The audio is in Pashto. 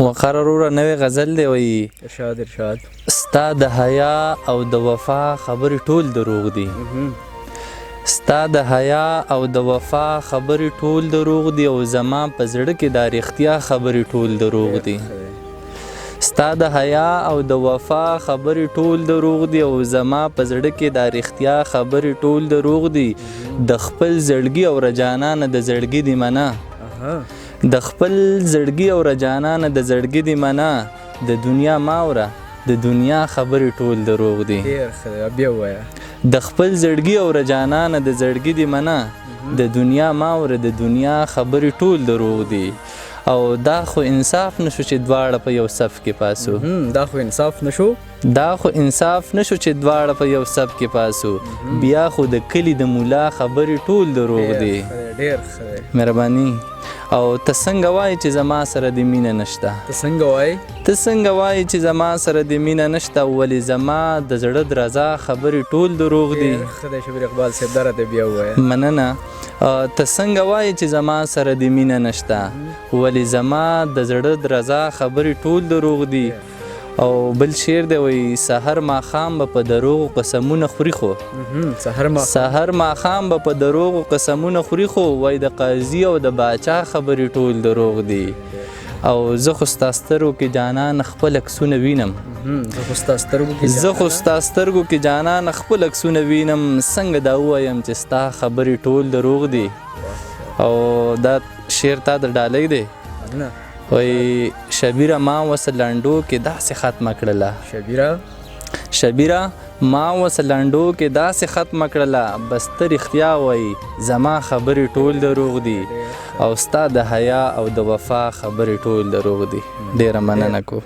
وقار وروره نوی غزل دی وایي ارشاد ستا د حیا او د وفا خبرې ټول دروغ دي ستا د حیا او د وفا خبرې ټول دروغ دي او زما په زړه کې دا رښتیا خبرې ټول دروغ دي ستا د حیا او د وفا خبرې ټول دروغ دي او زما په زړه کې دا رښتیا خبرې ټول دروغ دي د خپل زړګي او رجانانه د زړګي دی منه د خپل زړګي او رجانانه د زړګي دی منه د دنیا ماوره د دنیا خبرې ټول دروغ دي بیا ووایه د خپل زړګي او رجانانه د زړګي دی منه د دنیا ماوره د دنیا خبرې ټول دروغ دي او دا خو انصاف نشو چې دواړه په یو صف کې پاسو دا خو انصاف نشو چې دواړه په یو صف کې پاسو بیا خو د کلی د مولا خبرې ټول دروغ دي ډېر ښه مهرباني او ته څنګه وایې چې زما سره د مینه نشته ته څنګه وایې چې زما سره د مینه نشته ولې زما د زړه درزا خبرې ټول دروغ دي خدای شبیر اقبال صاحب دا راته بیا ووایه مننه ته څنګه وایې چې زما سره د مینه نشته ولې زما د زړه درزا خبرې ټول دروغ دي او بل شعر دی وایي سحر ماښام به په دروغو قسمونه خوري خو سحر ماښام به په دروغو قسمونه خوري خو وایي د قاضي او د باچا خبرې ټول دروغ دي او زه خو ستا سترګو کې جانان خپل عکسونه وینم زه خو ستا سترګو کې جانان خپل عکسونه وینم څنګه دا ووایم چې ستا خبرې ټول دروغ دي او دا شعر تا د ډالۍ دی وای شبیره ما وس لنډو کې داسې ختمه کړله شبیره ما وس لنډو کې داسې ختمه کړله بس ته رښتیا وایي زما خبرې ټول دروغ دي او ستا د حیا او د وفا خبرې ټول دروغ دي ډېره مننه کو